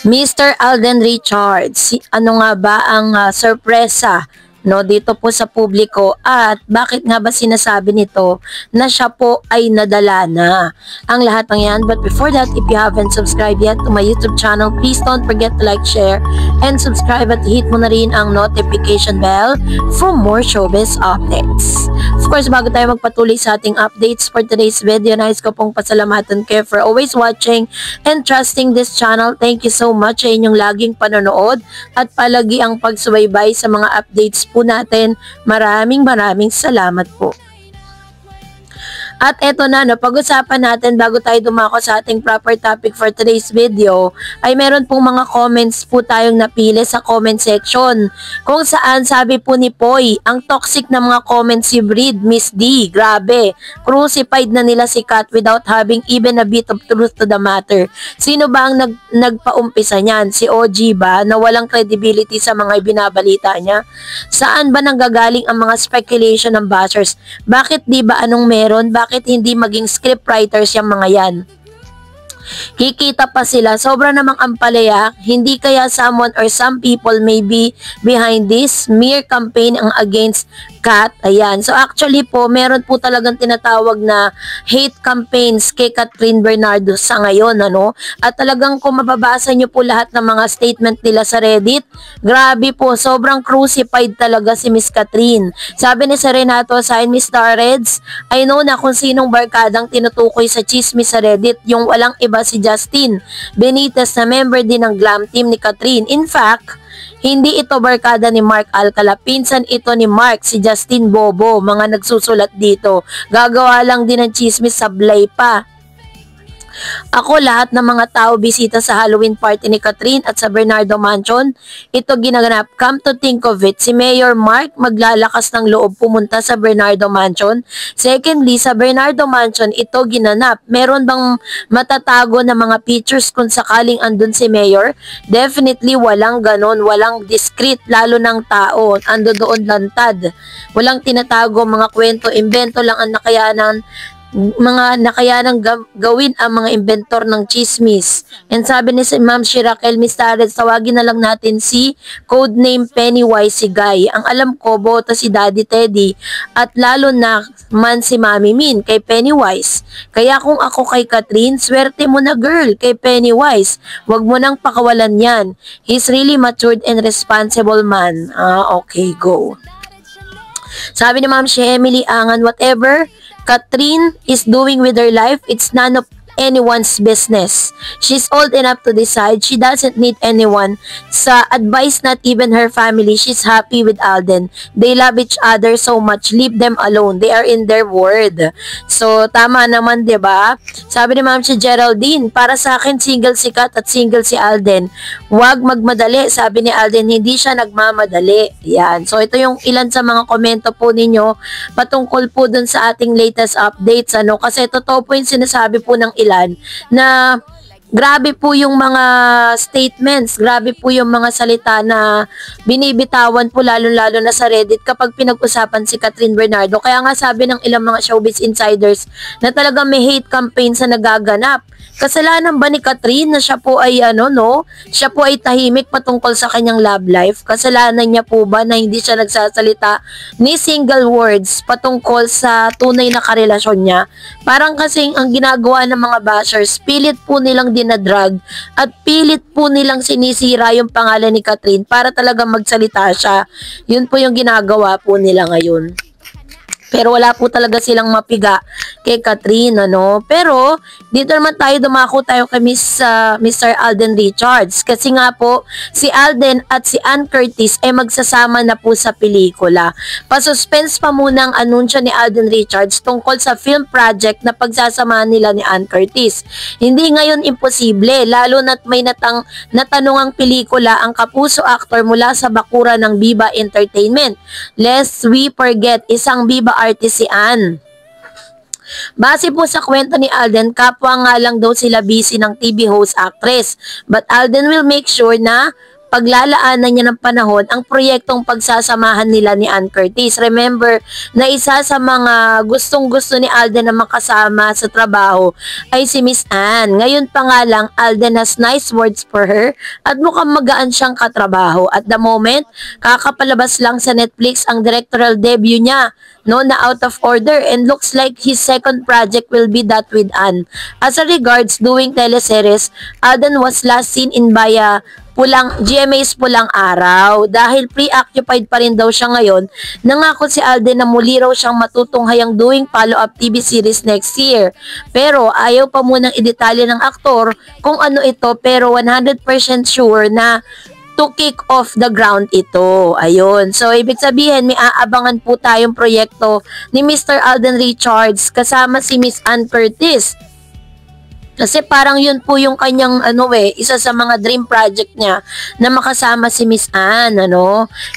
Mr. Alden Richards, ano nga ba ang sorpresa dito po sa publiko at bakit nga ba sinasabi nito na siya po ay nadala na? Ang lahat ng yan, but before that, if you haven't subscribed yet to my YouTube channel, please don't forget to like, share, and subscribe at hit mo na rin ang notification bell for more showbiz updates. Of course, bago tayo magpatuloy sa ating updates for today's video, nais ko pong pasalamatan kayo for always watching and trusting this channel. Thank you so much sa inyong laging panonood at palagi ang pagsubaybay sa mga updates po natin. Maraming salamat po. At eto na, pag-usapan natin bago tayo dumako sa ating proper topic for today's video, ay meron pong mga comments po tayong napili sa comment section. Kung saan sabi po ni Poy, ang toxic na mga comments si Breed, Miss D, grabe. Crucified na nila si Kat without having even a bit of truth to the matter. Sino ba ang nagpaumpisa niyan? Si OG ba na walang credibility sa mga ibinabalita niya? Saan ba nanggagaling ang mga speculation ng bashers? Bakit di ba anong meron? Bakit hindi maging scriptwriters yung mga yan? Kikita pa sila, sobra namang ampalaya, hindi kaya someone or some people may be behind this mere campaign ang against Kat. Ayan, so actually po, meron po talagang tinatawag na hate campaigns kay Catherine Bernardo sa ngayon, at talagang kung mababasa nyo po lahat ng mga statement nila sa Reddit, grabe po, sobrang crucified talaga si Miss Catherine. Sabi ni Renato Sign, Miss Starreds, I know na kung sinong barkadang tinutukoy sa chismis sa Reddit, yung walang iba si Justin Benitez na member din ng glam team ni Catherine. In fact, hindi ito barkada ni Mark Alcala, pinsan ito ni Mark, si Justin Bobo, mga nagsusulat dito. Gagawa lang din ng chismis, sablay pa. Ako, lahat ng mga tao bisita sa Halloween party ni Catherine at sa Bernardo Mansion, ito ginaganap. Come to think of it, si Mayor Mark maglalakas ng loob pumunta sa Bernardo Mansion. Secondly, sa Bernardo Mansion, ito ginanap. Meron bang matatago na mga pictures kung sakaling andun si Mayor? Definitely walang ganon, walang discreet, lalo ng tao. Ando doon lantad. Walang tinatago, mga kwento, invento lang ang nakayanang gawin ang mga inventor ng chismis. And sabi ni si Ma'am Shirakel Mistares, tawagin na lang natin si codename Pennywise si Guy. Ang alam ko, boto si Daddy Teddy at lalo na man si Mami Min kay Pennywise. Kaya kung ako kay Catherine, swerte mo na girl kay Pennywise. Wag mo nang pakawalan yan. He's really matured and responsible man. Okay, go. Sabi ni Ma'am si Emily Angan, whatever Catherine is doing with her life, it's none of anyone's business. She's old enough to decide. She doesn't need anyone sa advice, not even her family. She's happy with Alden. They love each other so much. Leave them alone. They are in their world. So, tama naman, diba? Sabi ni Ma'am si Geraldine, para sa akin, single si Kat at single si Alden. Huwag magmadali. Sabi ni Alden, hindi siya nagmamadali. Yan. So, ito yung ilan sa mga komento po ninyo patungkol po dun sa ating latest updates. Kasi totoo po yung sinasabi po ng ilan na grabe po yung mga statements, grabe po yung mga salita na binibitawan po lalo-lalo na sa Reddit kapag pinag-usapan si Catherine Bernardo. Kaya nga sabi ng ilang mga showbiz insiders na talagang may hate campaign sa nagaganap. Kasalanan ba ni Catherine na siya po ay siya po ay tahimik patungkol sa kanyang love life? Kasalanan niya po ba na hindi siya nagsasalita ni single words patungkol sa tunay na karelasyon niya? Parang kasing ang ginagawa ng mga bashers, pilit po nilang dinadrag at pilit po nilang sinisira yung pangalan ni Catherine para talagang magsalita siya. Yun po yung ginagawa po nila ngayon. Pero wala po talaga silang mapiga kay Catherine, Pero, dito naman dumako tayo kay Mr. Alden Richards. Kasi nga po, si Alden at si Ann Curtis ay magsasama na po sa pelikula. Pasuspense pa muna ang anunsyo ni Alden Richards tungkol sa film project na pagsasamahan nila ni Ann Curtis. Hindi ngayon imposible, lalo na't may natanungang pelikula ang kapuso actor mula sa bakura ng Viva Entertainment. Lest we forget, isang Viva artist si Ann. Base po sa kwento ni Alden, kapwa nga lang daw sila busy ng TV host actress. But Alden will make sure na paglalaanan niya ng panahon ang proyektong pagsasamahan nila ni Ann Curtis. Remember na isa sa mga gustong-gusto ni Alden na makasama sa trabaho ay si Miss Ann. Ngayon pa nga lang, Alden has nice words for her at mukhang magaan siyang katrabaho. At the moment, kakapalabas lang sa Netflix ang directorial debut niya, no, na Out of Order, and looks like his second project will be that with Ann. As a regards doing teleseries, Alden was last seen in GMA's Pulang Araw. Dahil preoccupied pa rin daw siya ngayon, nangako si Alden na muli raw siyang matutunghayang doing follow-up TV series next year. Pero ayaw pa munang idetalye ng aktor kung ano ito, pero 100% sure na to kick off the ground ito. Ayun. So, ibig sabihin, may aabangan po tayong proyekto ni Mr. Alden Richards kasama si Miss Ann Curtis. Kasi parang yun po yung kanyang isa sa mga dream project niya na makasama si Miss Ann,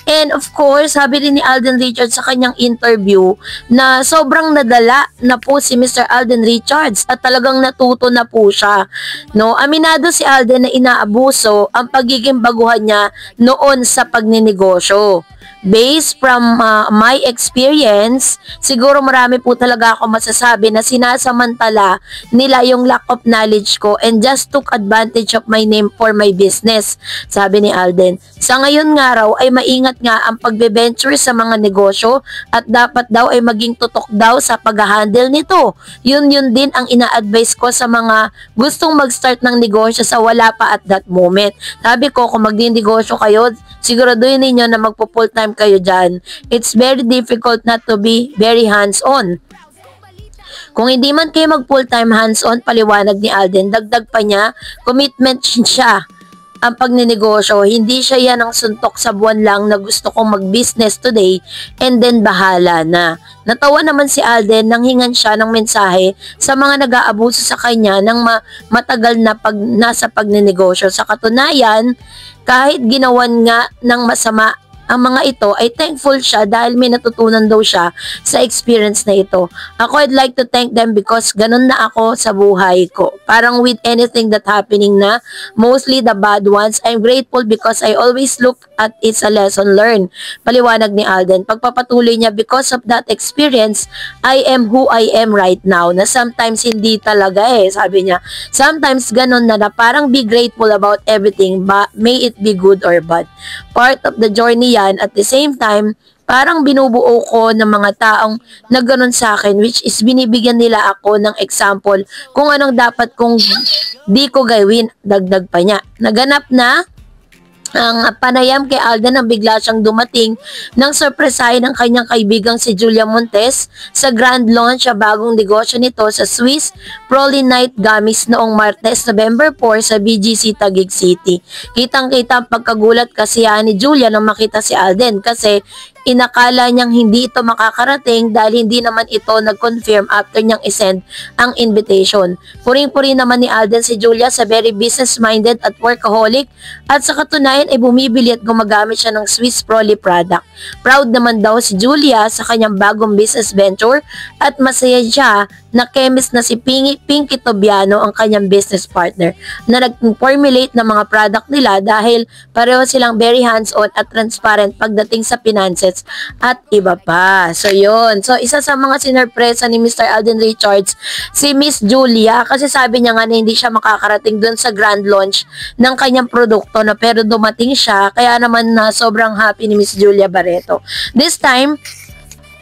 And of course, sabi rin ni Alden Richards sa kanyang interview na sobrang nadala na po si Mr. Alden Richards at talagang natuto na po siya, Aminado si Alden na inaabuso ang pagiging baguhan niya noon sa pagninegosyo. Based from my experience, siguro marami po talaga ako masasabi na sinasamantala nila yung lack of knowledge ko and just took advantage of my name for my business, sabi ni Alden. Sa ngayon nga raw ay maingat nga ang pagbe-venture sa mga negosyo at dapat daw ay maging tutok daw sa pag-handle nito. Yun din ang ina-advise ko sa mga gustong mag-start ng negosyo sa wala pa at that moment. Sabi ko, kung magdi-negosyo kayo, siguraduhin ninyo na magpo-full time kayo dyan. It's very difficult not to be very hands-on. Kung hindi man kayo mag full-time hands-on, paliwanag ni Alden, dagdag pa niya, commitment siya ang pagninegosyo. Hindi siya yan ang suntok sa buwan lang na gusto kong mag-business today and then bahala na. Natawa naman si Alden nang hingan siya ng mensahe sa mga nag-aabuso sa kanya ng matagal na nasa pagninegosyo. Sa katunayan, kahit ginawan nga ng masama ang mga ito, ay thankful siya dahil may natutunan daw siya sa experience na ito. Ako, I'd like to thank them because ganun na ako sa buhay ko. Parang with anything that happening na, mostly the bad ones, I'm grateful because I always look at it's a lesson learned. Paliwanag ni Alden. Pagpapatuloy niya, because of that experience, I am who I am right now. Na sometimes hindi talaga sabi niya. Sometimes ganun na parang be grateful about everything, but may it be good or bad. Part of the journey yan. At the same time, parang binubuo ko ng mga taong na ganun sa akin, which is binibigyan nila ako ng example kung anong dapat kong di ko gawin. Dagdag pa niya. Naganap na ang panayam kay Alden nang bigla siyang dumating ng sorpresahin ng kanyang kaibigang si Julia Montes sa grand launch sa bagong negosyo nito sa Swiss Prolight Gummies noong Martes, November 4 sa BGC Taguig City. Kitang-kita ang pagkagulat kasi ni Julia nang makita si Alden kasi inakala niyang hindi ito makakarating dahil hindi naman ito nag-confirm after niyang isend ang invitation. Puring-puri naman ni Alden si Julia sa very business-minded at workaholic at sa katunayan ay bumibili at gumagamit siya ng Swiss Proli product. Proud naman daw si Julia sa kanyang bagong business venture at masaya siya na chemist na si Pinky Tobiano ang kanyang business partner na nag-formulate ng mga product nila dahil pareho silang very hands-on at transparent pagdating sa finances at iba pa. So, yun. So, isa sa mga sinurpresa ni Mr. Alden Richards, si Miss Julia, kasi sabi niya nga na hindi siya makakarating dun sa grand launch ng kanyang produkto na pero dumating siya, kaya naman na sobrang happy ni Miss Julia Barreto. This time,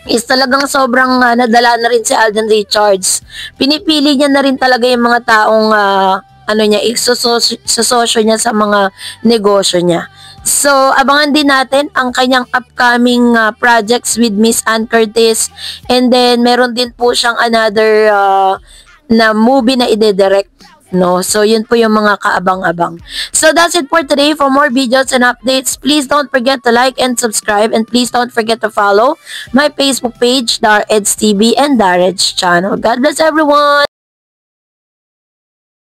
is talagang sobrang nadala na rin si Alden Richards. Pinipili niya na rin talaga yung mga taong isososyo niya sa mga negosyo niya. So, abangan din natin ang kanyang upcoming projects with Miss Ann Curtis. And then, meron din po siyang another na movie na ide-direct. No? So, yun po yung mga kaabang-abang. So, that's it for today. For more videos and updates, please don't forget to like and subscribe. And please don't forget to follow my Facebook page, Dar Eds TV and Dar Eds channel. God bless everyone!